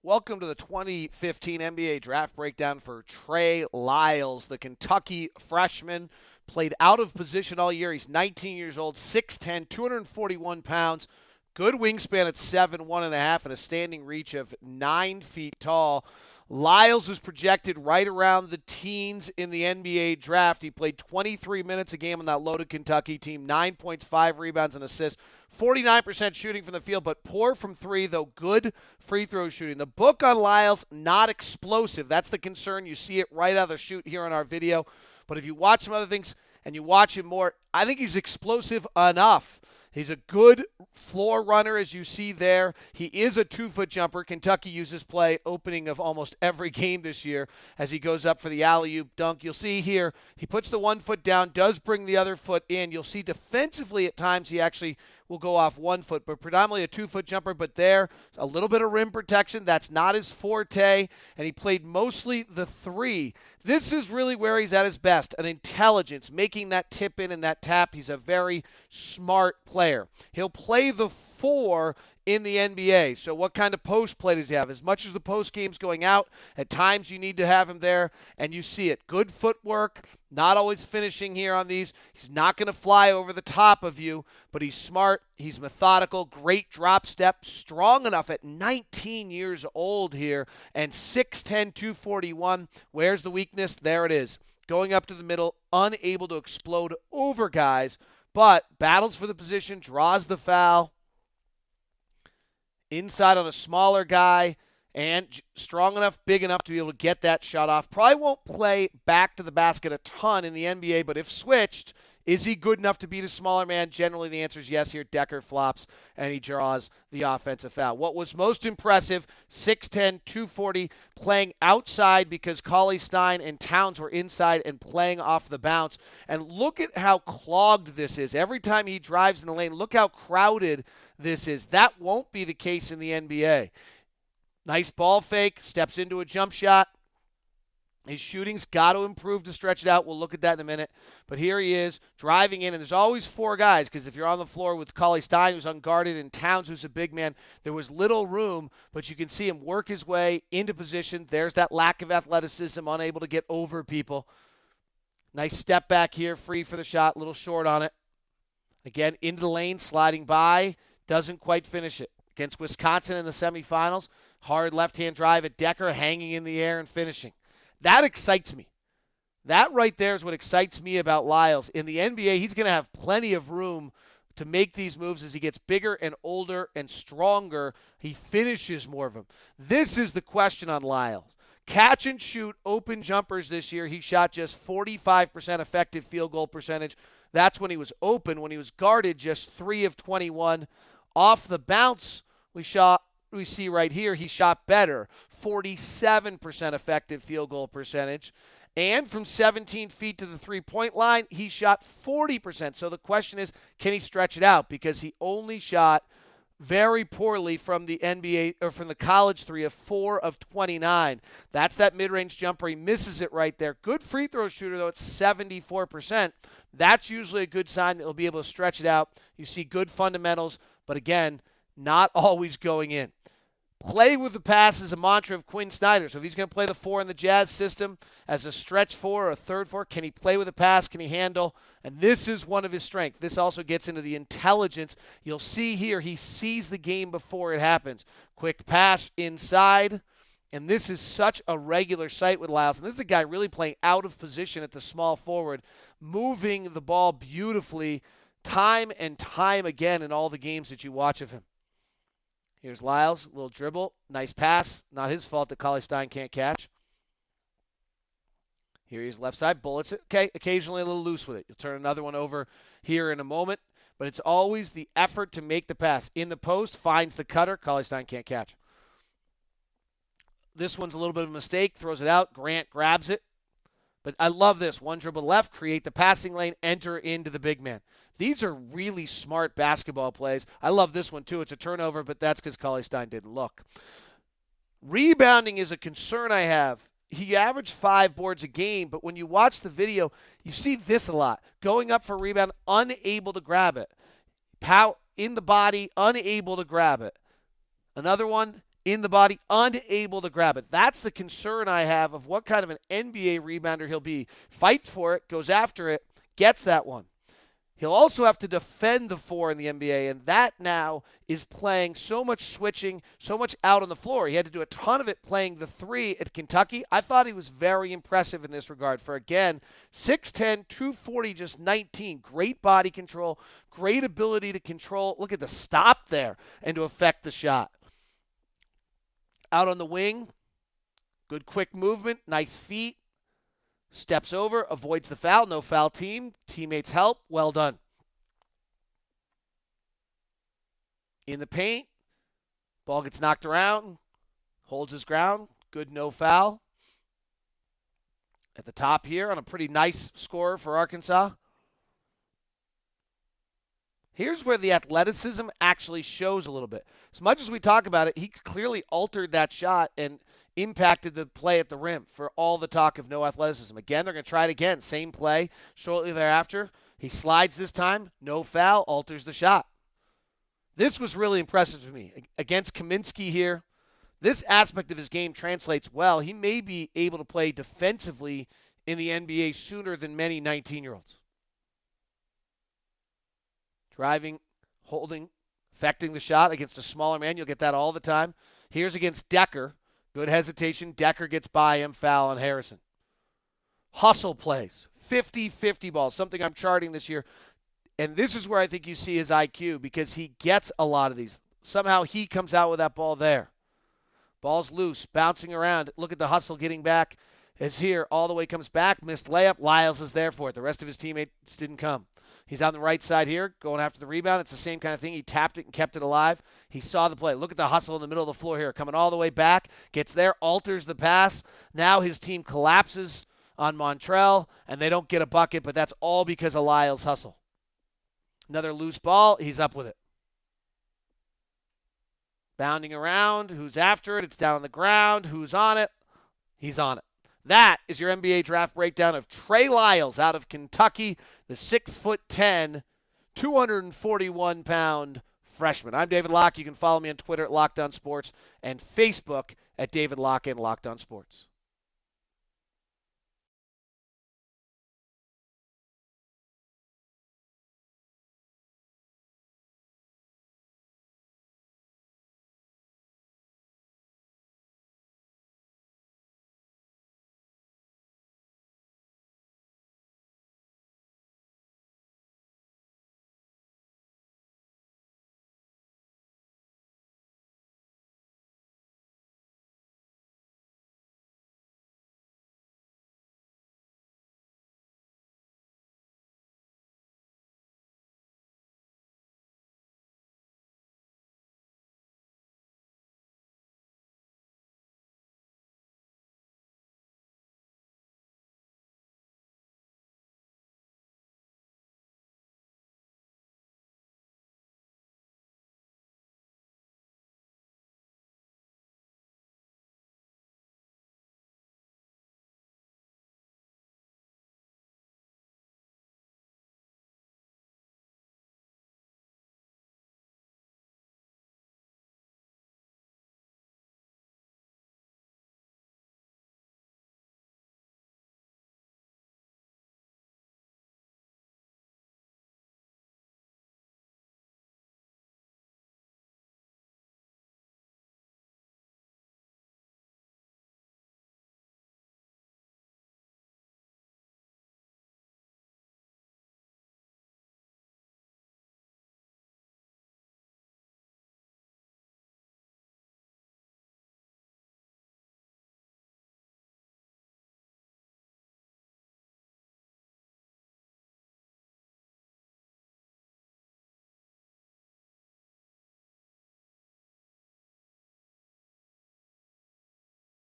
Welcome to the 2015 NBA Draft Breakdown for Trey Lyles, the Kentucky freshman. Played out of position all year. He's 19 years old, 6'10", 241 pounds. Good wingspan at 7'1.5", and a standing reach of 9 feet tall. Lyles was projected right around the teens in the NBA draft. He played 23 minutes a game on that loaded Kentucky team, 9 points, 5 rebounds, and assists. 49% shooting from the field, but poor from three, though good free throw shooting. The book on Lyles, not explosive. That's the concern. You see it right out of the chute here on our video. But if you watch some other things and you watch him more, I think he's explosive enough. He's a good floor runner, as you see there. He is a 2-foot jumper. Kentucky uses play opening of almost every game this year as he goes up for the alley-oop dunk. You'll see here, he puts the 1 foot down, does bring the other foot in. You'll see defensively at times he actually will go off 1 foot, but predominantly a 2-foot jumper. But there, a little bit of rim protection. That's not his forte, and he played mostly the 3. This is really where he's at his best, an intelligence, making that tip in and that tap. He's a very smart player. He'll play the 4 in the NBA. So what kind of post play does he have? As much as the post game's going out, at times you need to have him there, and you see it. Good footwork, not always finishing here on these. He's not going to fly over the top of you, but he's smart, he's methodical, great drop step, strong enough at 19 years old here, and 6'10", 241. Where's the weakness? There it is. Going up to the middle, unable to explode over guys, but battles for the position, draws the foul. Inside on a smaller guy, and strong enough, big enough to be able to get that shot off. Probably won't play back to the basket a ton in the NBA, but if switched, is he good enough to beat a smaller man? Generally, the answer is yes here. Decker flops, and he draws the offensive foul. What was most impressive, 6'10", 240, playing outside because Cauley-Stein and Towns were inside and playing off the bounce. And look at how clogged this is. Every time he drives in the lane, look how crowded this is. That won't be the case in the NBA. Nice ball fake, steps into a jump shot. His shooting's got to improve to stretch it out. We'll look at that in a minute. But here he is, driving in, and there's always 4 guys, because if you're on the floor with Cauley-Stein, who's unguarded, and Towns, who's a big man, there was little room, but you can see him work his way into position. There's that lack of athleticism, unable to get over people. Nice step back here, free for the shot, little short on it. Again, into the lane, sliding by, doesn't quite finish it. Against Wisconsin in the semifinals, hard left-hand drive at Decker, hanging in the air and finishing. That excites me. That right there is what excites me about Lyles. In the NBA, he's going to have plenty of room to make these moves as he gets bigger and older and stronger. He finishes more of them. This is the question on Lyles. Catch and shoot open jumpers this year. He shot just 45% effective field goal percentage. That's when he was open. When he was guarded, just 3 of 21. Off the bounce, we see right here, he shot better, 47% effective field goal percentage. And from 17 feet to the three-point line, he shot 40%. So the question is, can he stretch it out? Because he only shot very poorly from the NBA or from the college 3 of 4 of 29. That's that mid-range jumper. He misses it right there. Good free throw shooter, though, at 74%. That's usually a good sign that he'll be able to stretch it out. You see good fundamentals, but again, not always going in. Play with the pass is a mantra of Quinn Snyder. So if he's going to play the 4 in the Jazz system as a stretch 4 or a third 4, can he play with the pass? Can he handle? And this is one of his strengths. This also gets into the intelligence. You'll see here he sees the game before it happens. Quick pass inside. And this is such a regular sight with Lyles. And this is a guy really playing out of position at the small forward, moving the ball beautifully time and time again in all the games that you watch of him. Here's Lyles, little dribble, nice pass. Not his fault that Cauley-Stein can't catch. Here he is left side, bullets it. Okay, occasionally a little loose with it. You'll turn another one over here in a moment. But it's always the effort to make the pass. In the post, finds the cutter. Cauley-Stein can't catch. This one's a little bit of a mistake. Throws it out. Grant grabs it. But I love this. One dribble left, create the passing lane, enter into the big man. These are really smart basketball plays. I love this one, too. It's a turnover, but that's because Cauley-Stein didn't look. Rebounding is a concern I have. He averaged 5 boards a game, but when you watch the video, you see this a lot. Going up for a rebound, unable to grab it. Pow in the body, unable to grab it. Another one, in the body, unable to grab it. That's the concern I have of what kind of an NBA rebounder he'll be. Fights for it, goes after it, gets that one. He'll also have to defend the 4 in the NBA, and that now is playing so much switching, so much out on the floor. He had to do a ton of it playing the 3 at Kentucky. I thought he was very impressive in this regard for, again, 6'10", 240, just 19. Great body control, great ability to control. Look at the stop there and to affect the shot. Out on the wing, good quick movement, nice feet. Steps over, avoids the foul, no foul team. Teammates help, well done. In the paint, ball gets knocked around, holds his ground, good no foul. At the top here on a pretty nice score for Arkansas. Here's where the athleticism actually shows a little bit. As much as we talk about it, he clearly altered that shot and impacted the play at the rim for all the talk of no athleticism. Again, they're going to try it again. Same play shortly thereafter. He slides this time. No foul. Alters the shot. This was really impressive to me. Against Kaminsky here, this aspect of his game translates well. He may be able to play defensively in the NBA sooner than many 19-year-olds. Driving, holding, affecting the shot against a smaller man. You'll get that all the time. Here's against Decker. Good hesitation. Decker gets by him. Foul on Harrison. Hustle plays. 50-50 balls, something I'm charting this year. And this is where I think you see his IQ because he gets a lot of these. Somehow he comes out with that ball there. Ball's loose, bouncing around. Look at the hustle getting back. Is here, all the way comes back. Missed layup. Lyles is there for it. The rest of his teammates didn't come. He's on the right side here, going after the rebound. It's the same kind of thing. He tapped it and kept it alive. He saw the play. Look at the hustle in the middle of the floor here, coming all the way back. Gets there, alters the pass. Now his team collapses on Montrell, and they don't get a bucket, but that's all because of Lyles' hustle. Another loose ball. He's up with it. Bounding around. Who's after it? It's down on the ground. Who's on it? He's on it. That is your NBA draft breakdown of Trey Lyles out of Kentucky, the 6'10", 241-pound freshman. I'm David Locke. You can follow me on Twitter at Locked On Sports and Facebook at David Locke and Locked On Sports.